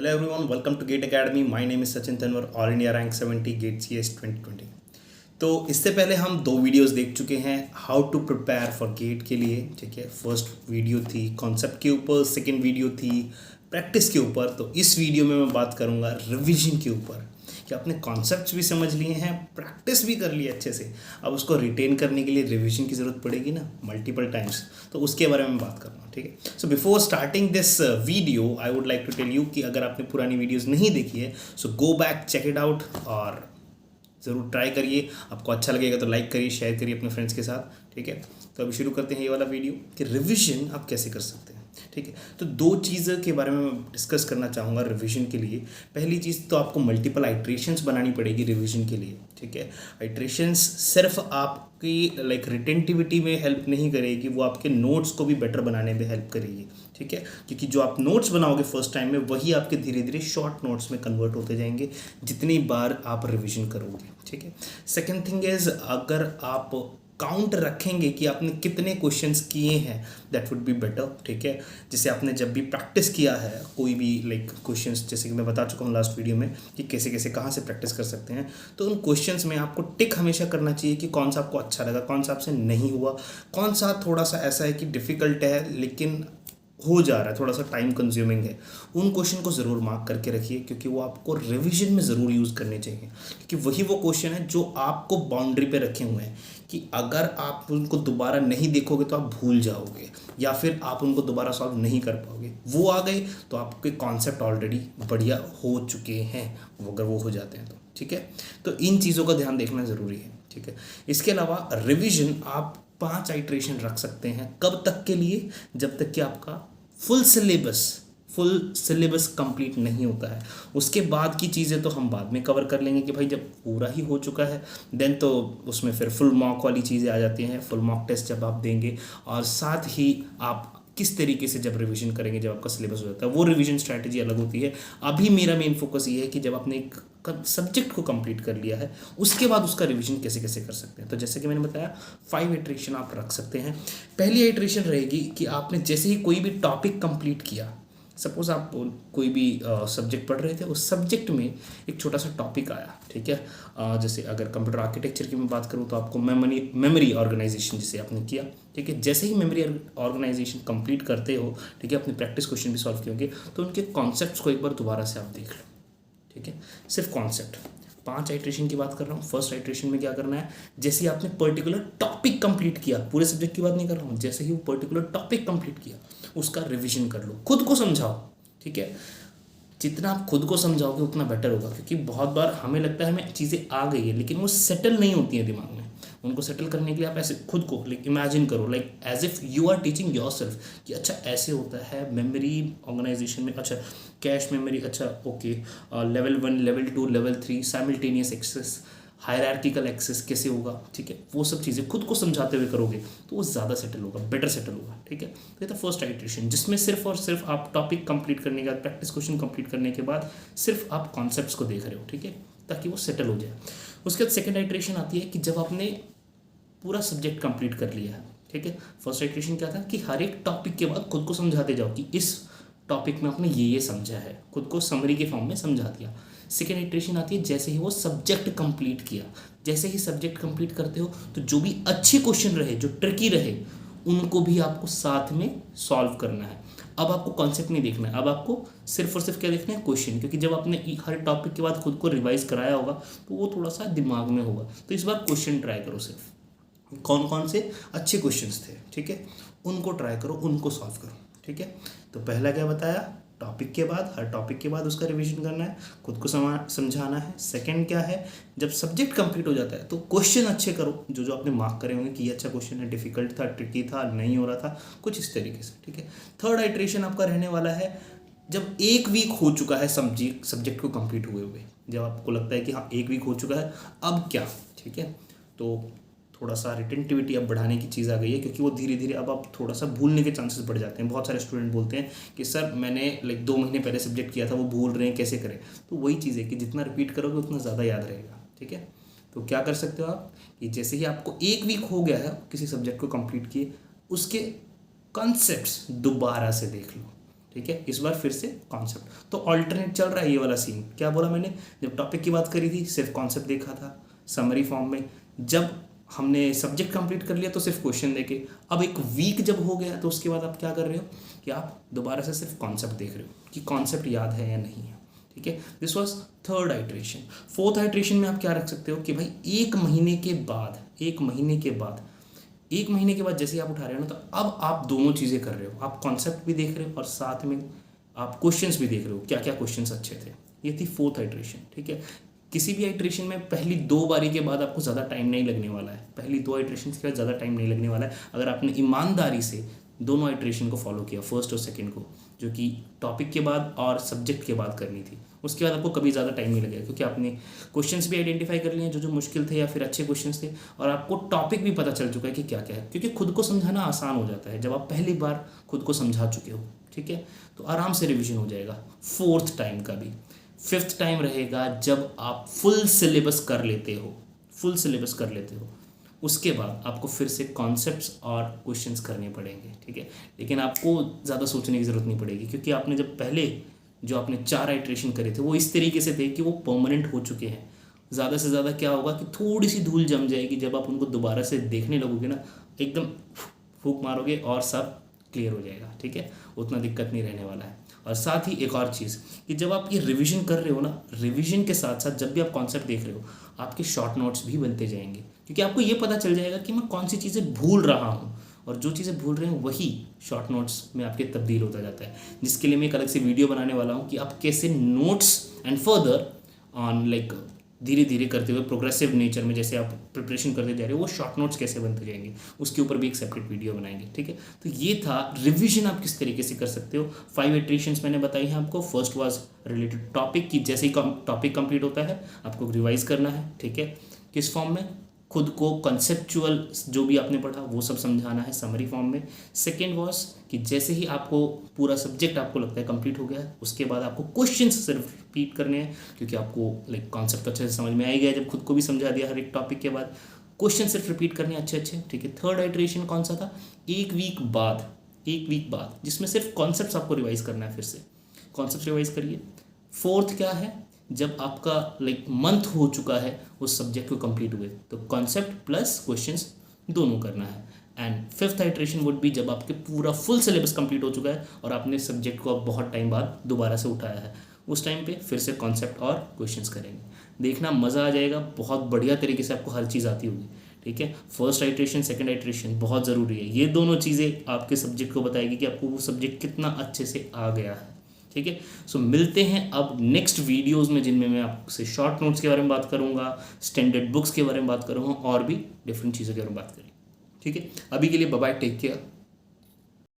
Hello everyone, welcome to GATE Academy. My name is Sachin Tanwar, All India Rank 70 GATE CS 2020. तो इससे पहले हम दो videos देख चुके हैं how to prepare for GATE के लिए. ठीक है, फर्स्ट वीडियो थी कॉन्सेप्ट के ऊपर, सेकंड वीडियो थी प्रैक्टिस के ऊपर. तो इस वीडियो में मैं बात करूंगा रिवीजन के ऊपर कि आपने कॉन्सेप्ट्स भी समझ लिए हैं, प्रैक्टिस भी कर ली अच्छे से. अब उसको रिटेन करने के लिए रिवीजन की ज़रूरत पड़ेगी ना मल्टीपल टाइम्स, तो उसके बारे में बात करना. ठीक है, so before starting this video I would like to tell you कि अगर आपने पुरानी वीडियोस नहीं देखी है so go back, check it out और ज़रूर ट्राई करिए. आपको अच्छा लगेगा तो लाइक करिए, शेयर करिए अपने फ्रेंड्स के साथ. ठीक है, तो अभी शुरू करते हैं ये वाला वीडियो कि रिवीजन आप कैसे कर सकते हैं. ठीक है, तो दो चीज़ों के बारे में मैं डिस्कस करना चाहूँगा रिवीजन के लिए. पहली चीज़ तो आपको मल्टीपल आइट्रेशंस बनानी पड़ेगी रिवीजन के लिए. ठीक है, आइट्रेशंस सिर्फ आपकी रिटेंटिविटी में हेल्प नहीं करेगी, वो आपके नोट्स को भी बेटर बनाने में हेल्प करेगी. ठीक है, क्योंकि जो आप नोट्स बनाओगे फर्स्ट टाइम में वही आपके धीरे धीरे शॉर्ट नोट्स में कन्वर्ट होते जाएंगे जितनी बार आप रिवीजन करोगे. ठीक है, सेकेंड थिंग इज अगर आप काउंट रखेंगे कि आपने कितने क्वेश्चंस किए हैं दैट वुड बी बेटर. ठीक है, जैसे आपने जब भी प्रैक्टिस किया है कोई भी क्वेश्चंस, जैसे कि मैं बता चुका हूँ लास्ट वीडियो में कि कैसे कैसे कहाँ से प्रैक्टिस कर सकते हैं, तो उन क्वेश्चंस में आपको टिक हमेशा करना चाहिए कि कौन सा आपको अच्छा लगा, कौन सा आपसे नहीं हुआ, कौन सा थोड़ा सा ऐसा है कि डिफ़िकल्ट है लेकिन हो जा रहा है, थोड़ा सा टाइम कंज्यूमिंग है. उन क्वेश्चन को ज़रूर मार्क करके रखिए क्योंकि वो आपको रिवीजन में ज़रूर यूज़ करने चाहिए, क्योंकि वही वो क्वेश्चन है जो आपको बाउंड्री पे रखे हुए हैं कि अगर आप उनको दोबारा नहीं देखोगे तो आप भूल जाओगे या फिर आप उनको दोबारा सॉल्व नहीं कर पाओगे. वो आ गए तो आपके कॉन्सेप्ट ऑलरेडी बढ़िया हो चुके हैं, वो अगर वो हो जाते हैं तो. ठीक है, तो इन चीज़ों का ध्यान देखना ज़रूरी है. ठीक है, इसके अलावा रिवीजन आप 5 आइट्रेशन रख सकते हैं. कब तक के लिए? जब तक कि आपका फुल सिलेबस कंप्लीट नहीं होता है. उसके बाद की चीज़ें तो हम बाद में कवर कर लेंगे कि भाई जब पूरा ही हो चुका है देन तो उसमें फिर फुल मॉक वाली चीज़ें आ जाती हैं. फुल मॉक टेस्ट जब आप देंगे और साथ ही आप किस तरीके से जब रिवीजन करेंगे जब आपका सिलेबस हो जाता है, वो रिवीजन स्ट्रैटेजी अलग होती है. अभी मेरा मेन फोकस ये है कि जब आपने एक सब्जेक्ट को कंप्लीट कर लिया है उसके बाद उसका रिवीजन कैसे कैसे कर सकते हैं. तो जैसे कि मैंने बताया 5 इटरेशन आप रख सकते हैं. पहली इटरेशन रहेगी कि आपने जैसे ही कोई भी टॉपिक कंप्लीट किया, सपोज आप कोई भी सब्जेक्ट पढ़ रहे थे, उस सब्जेक्ट में एक छोटा सा टॉपिक आया. ठीक है, जैसे अगर कंप्यूटर आर्किटेक्चर की मैं बात करूँ तो आपको मेमोरी ऑर्गेनाइजेशन जैसे आपने किया. ठीक है, जैसे ही मेमोरी ऑर्गेनाइजेशन कंप्लीट करते हो, ठीक है, अपने प्रैक्टिस क्वेश्चन भी सॉल्व किए होंगे, तो उनके कॉन्सेप्ट्स को एक बार दोबारा से आप देख लो. ठीक है, सिर्फ कॉन्सेप्ट. 5 आइट्रेशन की बात कर रहा हूँ. फर्स्ट आइट्रेशन में क्या करना है, जैसे ही आपने पर्टिकुलर टॉपिक कंप्लीट किया, पूरे सब्जेक्ट की बात नहीं कर रहा हूँ, जैसे ही वो पर्टिकुलर टॉपिक कंप्लीट किया उसका रिवीजन कर लो, खुद को समझाओ. ठीक है, जितना आप खुद को समझाओगे उतना बेटर होगा, क्योंकि बहुत बार हमें लगता है हमें चीज़ें आ गई है लेकिन वो सेटल नहीं होती हैं दिमाग में. उनको सेटल करने के लिए आप ऐसे खुद को इमेजिन करो as if you are teaching yourself कि अच्छा ऐसे होता है मेमोरी ऑर्गेनाइजेशन में. अच्छा, कैश मेमोरी, अच्छा okay, level 1, level 2, level 3, simultaneous access, hierarchical access कैसे होगा. ठीक है, वो सब चीज़ें खुद को समझाते हुए करोगे तो वो ज़्यादा सेटल होगा, बेटर सेटल होगा. ठीक है, तो ये था फर्स्ट आइट्रेशन जिसमें सिर्फ और सिर्फ आप टॉपिक कंप्लीट करने के बाद, प्रैक्टिस क्वेश्चन कंप्लीट करने के बाद सिर्फ आप कॉन्सेप्ट्स को देख रहे हो. ठीक है, ताकि वो सेटल हो जाए. उसके बाद सेकेंड आइट्रेशन आती है कि जब आपने पूरा सब्जेक्ट कंप्लीट कर लिया है. ठीक है, फर्स्ट आइट्रेशन क्या था कि हर एक टॉपिक के बाद खुद को समझाते जाओ कि इस टॉपिक में आपने ये समझा है, खुद को समरी के फॉर्म में समझा दिया. सेकेंड इटरेशन आती है जैसे ही वो सब्जेक्ट कंप्लीट किया. जैसे ही सब्जेक्ट कंप्लीट करते हो तो जो भी अच्छे क्वेश्चन रहे, जो ट्रिकी रहे, उनको भी आपको साथ में सॉल्व करना है. अब आपको कॉन्सेप्ट नहीं देखना है, अब आपको सिर्फ और सिर्फ क्या देखना है, क्वेश्चन. क्योंकि जब आपने हर टॉपिक के बाद खुद को रिवाइज कराया होगा तो वो थोड़ा सा दिमाग में होगा. तो इस बार क्वेश्चन ट्राई करो, सिर्फ कौन कौन से अच्छे क्वेश्चंस थे. ठीक है, उनको ट्राई करो, उनको सॉल्व करो. ठीक है, तो पहला क्या बताया, टॉपिक के बाद, हर टॉपिक के बाद उसका रिवीजन करना है, खुद को समझाना है. सेकंड क्या है, जब सब्जेक्ट कंप्लीट हो जाता है तो क्वेश्चन अच्छे करो, जो जो आपने मार्क करे होंगे कि ये अच्छा क्वेश्चन है, डिफिकल्ट था, ट्रिकी था, नहीं हो रहा था, कुछ इस तरीके से. ठीक है, थर्ड आइट्रेशन आपका रहने वाला है जब 1 वीक हो चुका है सब्जेक्ट को कंप्लीट हुए, जब आपको लगता है कि हाँ 1 वीक हो चुका है, अब क्या. ठीक है, तो थोड़ा सा रिटेंटिविटी अब बढ़ाने की चीज़ आ गई है, क्योंकि वो धीरे धीरे अब आप थोड़ा सा भूलने के चांसेस बढ़ जाते हैं. बहुत सारे स्टूडेंट बोलते हैं कि सर मैंने 2 महीने पहले सब्जेक्ट किया था, वो भूल रहे हैं, कैसे करें. तो वही चीज़ है कि जितना रिपीट करोगे उतना ज़्यादा याद रहेगा. ठीक है, तो क्या कर सकते हो आप कि जैसे ही आपको 1 वीक हो गया है किसी सब्जेक्ट को कंप्लीट किए, उसके कॉन्सेप्ट्स दोबारा से देख लो. ठीक है। इस बार फिर से कॉन्सेप्ट, तो ऑल्टरनेट चल रहा है ये वाला सीन। क्या बोला मैंने, जब टॉपिक की बात करी थी सिर्फ कॉन्सेप्ट देखा था समरी फॉर्म में, जब हमने सब्जेक्ट कंप्लीट कर लिया तो सिर्फ क्वेश्चन देखे। अब एक वीक जब हो गया तो उसके बाद आप क्या कर रहे हो कि आप दोबारा से सिर्फ कॉन्सेप्ट देख रहे हो कि कॉन्सेप्ट याद है या नहीं है, ठीक है। This was third iteration. Fourth iteration में आप क्या रख सकते हो कि भाई एक महीने के बाद जैसे आप उठा रहे हो ना, तो अब आप दोनों चीज़ें कर रहे हो, आप कॉन्सेप्ट भी देख रहे हो और साथ में आप क्वेश्चंस भी देख रहे हो, क्या क्या क्वेश्चंस अच्छे थे। ये थी फोर्थ आइट्रेशन, ठीक है। किसी भी आइट्रेशन में पहली 2 बारी के बाद आपको ज़्यादा टाइम नहीं लगने वाला है, पहली 2 आइट्रेशन के बाद ज़्यादा टाइम नहीं लगने वाला है, अगर आपने ईमानदारी से दोनों आइट्रेशन को फॉलो किया, फर्स्ट और सेकंड को, जो कि टॉपिक के बाद और सब्जेक्ट के बाद करनी थी। उसके बाद आपको कभी ज़्यादा टाइम नहीं लगेगा, क्योंकि आपने क्वेश्चंस भी आइडेंटिफाई कर लिए जो मुश्किल थे या फिर अच्छे क्वेश्चंस थे, और आपको टॉपिक भी पता चल चुका है कि क्या क्या है, क्योंकि खुद को समझाना आसान हो जाता है जब आप पहली बार खुद को समझा चुके हो, ठीक है। तो आराम से रिविजन हो जाएगा। फोर्थ टाइम का भी, फिफ्थ टाइम रहेगा जब आप फुल सिलेबस कर लेते हो, उसके बाद आपको फिर से कॉन्सेप्ट्स और क्वेश्चंस करने पड़ेंगे, ठीक है। लेकिन आपको ज़्यादा सोचने की ज़रूरत नहीं पड़ेगी, क्योंकि आपने जब पहले जो आपने 4 आइट्रेशन करे थे वो इस तरीके से थे कि वो परमानेंट हो चुके हैं। ज़्यादा से ज़्यादा क्या होगा कि थोड़ी सी धूल जम जाएगी, जब आप उनको दोबारा से देखने लगोगे ना, एकदम फूंक मारोगे और सब क्लियर हो जाएगा, ठीक है। उतना दिक्कत नहीं रहने वाला है। और साथ ही एक और चीज़ कि जब आप ये रिवीजन कर रहे हो ना, रिवीजन के साथ साथ जब भी आप कॉन्सेप्ट देख रहे हो, आपके शॉर्ट नोट्स भी बनते जाएंगे, क्योंकि आपको ये पता चल जाएगा कि मैं कौन सी चीज़ें भूल रहा हूँ, और जो चीज़ें भूल रहे हैं वही शॉर्ट नोट्स में आपके तब्दील होता जाता है, जिसके लिए मैं एक अलग से वीडियो बनाने वाला हूँ कि आप कैसे notes and further on like धीरे धीरे करते हुए प्रोग्रेसिव नेचर में जैसे आप प्रिपरेशन करते जा रहे हो, वो शॉर्ट नोट्स कैसे बनते जाएंगे, उसके ऊपर भी एक सेपरेट वीडियो बनाएंगे, ठीक है। तो ये था रिवीजन आप किस तरीके से कर सकते हो। 5 इटरेशंस मैंने बताई हैं आपको। फर्स्ट वाज रिलेटेड टॉपिक की, जैसे ही टॉपिक कंप्लीट होता है आपको रिवाइज करना है, ठीक है। किस फॉर्म में, खुद को कंसेप्चुअल जो भी आपने पढ़ा वो सब समझाना है समरी फॉर्म में। सेकेंड वॉज कि जैसे ही आपको पूरा सब्जेक्ट आपको लगता है कंप्लीट हो गया है, उसके बाद आपको क्वेश्चंस सिर्फ रिपीट करने हैं, क्योंकि आपको लाइक कॉन्सेप्ट अच्छे से समझ में आ ही गया जब खुद को भी समझा दिया हर एक टॉपिक के बाद। क्वेश्चन सिर्फ रिपीट करने अच्छे, ठीक है। थर्ड आइट्रेशन कौन सा था, एक वीक बाद जिसमें सिर्फ कॉन्सेप्ट आपको रिवाइज करना है, फिर से कॉन्सेप्ट रिवाइज करिए। फोर्थ क्या है, जब आपका लाइक मंथ हो चुका है उस सब्जेक्ट को कंप्लीट हुए, तो कॉन्सेप्ट प्लस क्वेश्चंस दोनों करना है। And fifth iteration would be जब आपके पूरा फुल सिलेबस कंप्लीट हो चुका है और आपने सब्जेक्ट को अब बहुत टाइम बाद दोबारा से उठाया है, उस टाइम पे फिर से कॉन्सेप्ट और क्वेश्चंस करेंगे। देखना मज़ा आ जाएगा, बहुत बढ़िया तरीके से आपको हर चीज़ आती होगी, ठीक है। फर्स्ट आइट्रेशन सेकंड आइट्रेशन बहुत ज़रूरी है, ये दोनों चीज़ें आपके सब्जेक्ट को बताएगी कि आपको वो सब्जेक्ट कितना अच्छे से आ गया है, ठीक है। सो मिलते हैं अब नेक्स्ट वीडियोस में, जिनमें मैं आपसे शॉर्ट नोट्स के बारे में बात करूंगा, स्टैंडर्ड बुक्स के बारे में बात करूंगा और भी डिफरेंट चीज़ों के बारे में बात करेंगे, ठीक है। अभी के लिए बाय बाय, टेक केयर।